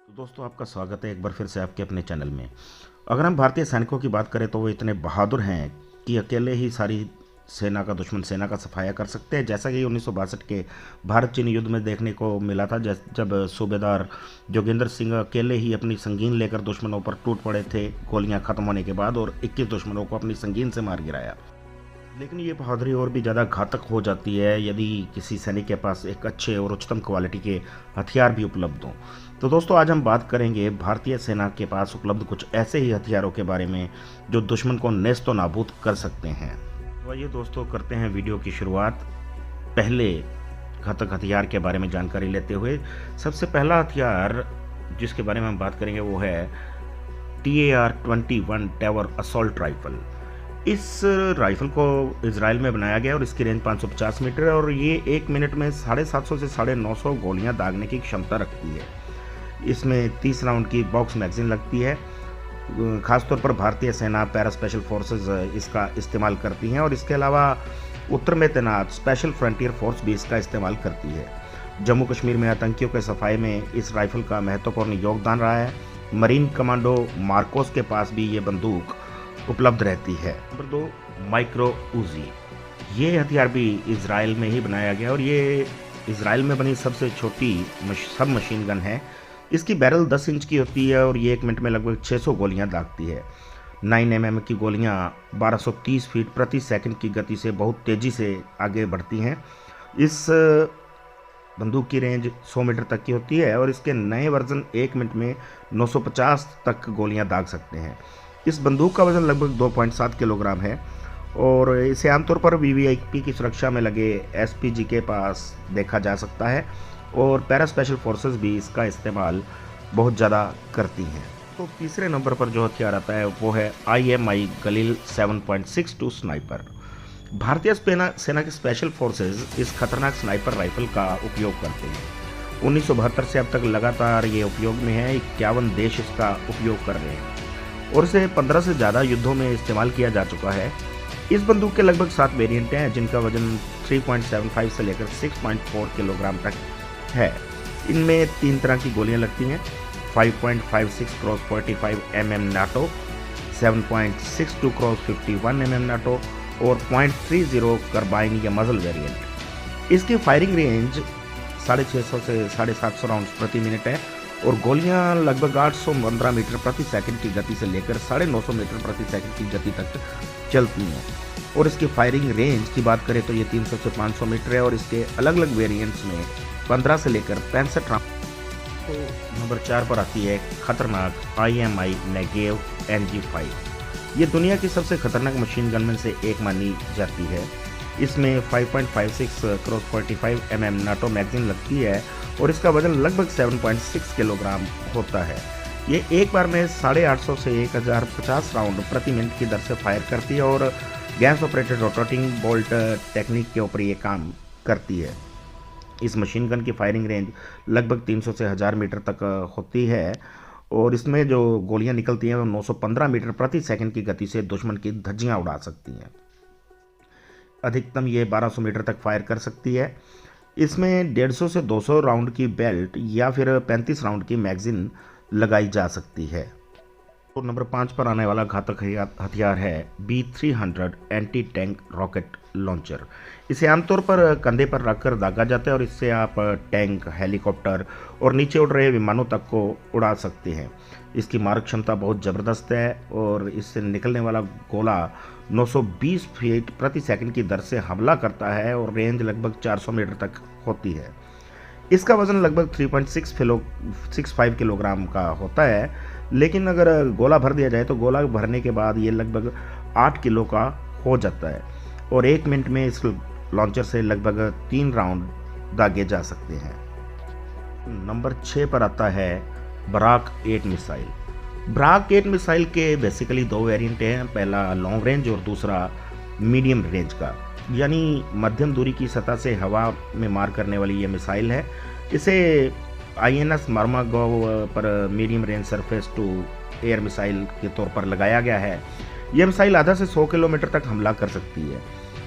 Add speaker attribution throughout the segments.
Speaker 1: तो दोस्तों आपका स्वागत है एक बार फिर से आपके अपने चैनल में। अगर हम भारतीय सैनिकों की बात करें तो वो इतने बहादुर हैं कि अकेले ही सारी सेना का दुश्मन सेना का सफाया कर सकते हैं, जैसा कि 1962 के भारत चीन युद्ध में देखने को मिला था। जब सूबेदार जोगेंद्र सिंह अकेले ही अपनी संगीन लेकर दुश्मनों पर टूट पड़े थे गोलियां खत्म होने के बाद, और 21 दुश्मनों को अपनी संगीन से मार गिराया। लेकिन ये बहादुरी और भी ज़्यादा घातक हो जाती है यदि किसी सैनिक के पास एक अच्छे और उच्चतम क्वालिटी के हथियार भी उपलब्ध हों। तो दोस्तों आज हम बात करेंगे भारतीय सेना के पास उपलब्ध कुछ ऐसे ही हथियारों के बारे में जो दुश्मन को नेस्तो नाबूद कर सकते हैं। तो आइए दोस्तों करते हैं वीडियो की शुरुआत। पहले घातक हथियार के बारे में जानकारी लेते हुए, सबसे पहला हथियार जिसके बारे में हम बात करेंगे वो है TAR-21 टैवर असॉल्ट राइफल। इस राइफल को इजराइल में बनाया गया और इसकी रेंज 550 मीटर है और ये 1 मिनट में 750 से 950 गोलियां दागने की क्षमता रखती है। इसमें 30 राउंड की बॉक्स मैगजीन लगती है। खासतौर पर भारतीय सेना पैरा स्पेशल फोर्सेस इसका इस्तेमाल करती हैं और इसके अलावा उत्तर में तैनात स्पेशल फ्रंटियर फोर्स भी इसका इस्तेमाल करती है। जम्मू कश्मीर में आतंकियों के सफाई में इस राइफल का महत्वपूर्ण योगदान रहा है। मरीन कमांडो मार्कोस के पास भी ये बंदूक उपलब्ध रहती है। Number 2, micro Uzi. ये हथियार भी इजराइल में ही बनाया गया और ये इजराइल में बनी सबसे छोटी सब मशीन गन है। इसकी बैरल 10 इंच की होती है और ये 1 मिनट में लगभग 600 गोलियां दागती है। 9 mm की गोलियां 1230 फीट प्रति सेकंड की गति से बहुत तेज़ी से आगे बढ़ती हैं। इस बंदूक की रेंज 100 मीटर तक की होती है और इसके नए वर्जन 1 मिनट में 950 तक गोलियां दाग सकते हैं। इस बंदूक का वजन लगभग 2.7 किलोग्राम है और इसे आमतौर पर वीवीआईपी की सुरक्षा में लगे एसपीजी के पास देखा जा सकता है और पैरा स्पेशल फोर्सेस भी इसका इस्तेमाल बहुत ज़्यादा करती हैं। तो तीसरे नंबर पर जो हथियार आता है वो है IMI गलील 7.62 स्नाइपर। भारतीय सेना के स्पेशल फोर्सेस इस खतरनाक स्नाइपर राइफल का उपयोग करते हैं। 1972 से अब तक लगातार ये उपयोग में है। 51 देश इसका उपयोग कर रहे हैं और इसे 15 से ज़्यादा युद्धों में इस्तेमाल किया जा चुका है। इस बंदूक के लगभग 7 वेरिएंट हैं जिनका वजन 3.75 से लेकर 6.4 किलोग्राम तक है। इनमें 3 तरह की गोलियां लगती हैं: 5.56 cross 45 mm NATO, 7.62 cross 51 mm NATO और 0.30 कार्बाइन या मजल वेरिएंट। इसकी फायरिंग रेंज 650 से 750 राउंड प्रति मिनट है और गोलियां लगभग 815 मीटर प्रति सेकंड की गति से लेकर 950 मीटर प्रति सेकंड की गति तक चलती हैं। और इसकी फायरिंग रेंज की बात करें तो ये 300 से 500 मीटर है और इसके अलग अलग वेरिएंट्स में 15 से लेकर 65 राउंड। तो नंबर 4 पर आती है खतरनाक IMI नेगेव NG5। ये दुनिया की सबसे खतरनाक मशीन गन में से एक मानी जाती है। इसमें 5.56 क्रॉस 45 mm नाटो मैगजीन लगती है और इसका वजन लगभग 7.6 किलोग्राम होता है। ये एक बार में 850 से 1050 राउंड प्रति मिनट की दर से फायर करती है और gas operated rotating bolt technique के ऊपर ये काम करती है। इस मशीन गन की फायरिंग रेंज लगभग 300 से 1000 मीटर तक होती है और इसमें जो गोलियां निकलती हैं वो 915 मीटर प्रति सेकंड की गति से दुश्मन की धज्जियां उड़ा सकती हैं। अधिकतम ये 1200 मीटर तक फायर कर सकती है। इसमें 150 से 200 राउंड की बेल्ट या फिर 35 राउंड की मैगजीन लगाई जा सकती है। तो नंबर 5 पर आने वाला घातक हथियार है B300 anti tank rocket launcher. इसे आमतौर पर कंधे पर रखकर दागा जाता है और इससे आप टैंक, हेलीकॉप्टर और नीचे उड़ रहे विमानों तक को उड़ा सकते हैं। इसकी मारक क्षमता बहुत ज़बरदस्त है और इससे निकलने वाला गोला 920 फीट प्रति सेकंड की दर से हमला करता है और रेंज लगभग 400 मीटर तक होती है। इसका वजन लगभग 3.65 किलोग्राम का होता है, लेकिन अगर गोला भर दिया जाए तो गोला भरने के बाद ये लगभग 8 किलो का हो जाता है और 1 मिनट में इस लॉन्चर से लगभग 3 राउंड दागे जा सकते हैं। नंबर 6 पर आता है बराक 8 मिसाइल। बराक 8 मिसाइल के बेसिकली 2 वेरिएंट हैं, पहला लॉन्ग रेंज और दूसरा मीडियम रेंज का, यानी मध्यम दूरी की सतह से हवा में मार करने वाली ये मिसाइल है। इसे INS मार्मागोव पर medium range surface to air missile के तौर पर लगाया गया है। यह मिसाइल आधा से 100 किलोमीटर तक हमला कर सकती है।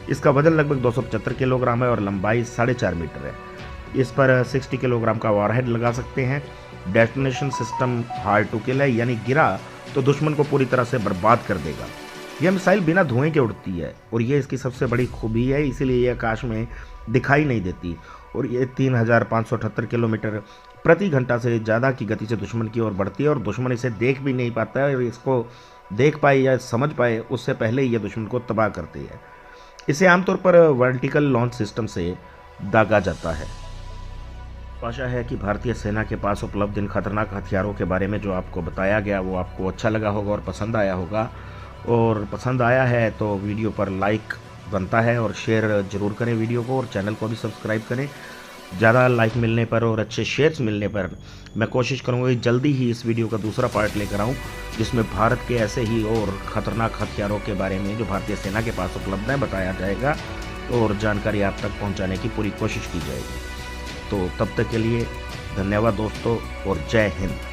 Speaker 1: इसका वजन लगभग 275 किलोग्राम है और लंबाई 4.5 मीटर है। इस पर 60 किलोग्राम का वॉरहेड लगा सकते हैं। Destination system hard to kill है, यानी गिरा तो दुश्मन को पूरी तरह से बर्बाद कर देगा। यह मिसाइल बिना धुएं के उड़ती है और ये इसकी सबसे बड़ी खूबी है, इसीलिए ये आकाश में दिखाई नहीं देती और ये 3578 किलोमीटर प्रति घंटा से ज़्यादा की गति से दुश्मन की ओर बढ़ती है और दुश्मन इसे देख भी नहीं पाता है और इसको देख पाए या समझ पाए उससे पहले ही यह दुश्मन को तबाह करती है। इसे आमतौर पर वर्टिकल लॉन्च सिस्टम से दागा जाता है। आशा है कि भारतीय सेना के पास उपलब्ध इन खतरनाक हथियारों के बारे में जो आपको बताया गया वो आपको अच्छा लगा होगा और पसंद आया होगा। और पसंद आया है तो वीडियो पर लाइक बनता है और शेयर ज़रूर करें वीडियो को और चैनल को भी सब्सक्राइब करें। ज़्यादा लाइक मिलने पर और अच्छे शेयर्स मिलने पर मैं कोशिश करूँगा कि जल्दी ही इस वीडियो का दूसरा पार्ट लेकर आऊँ, जिसमें भारत के ऐसे ही और ख़तरनाक हथियारों के बारे में जो भारतीय सेना के पास उपलब्ध है बताया जाएगा और जानकारी आप तक पहुँचाने की पूरी कोशिश की जाएगी। तो तब तक के लिए धन्यवाद दोस्तों और जय हिंद।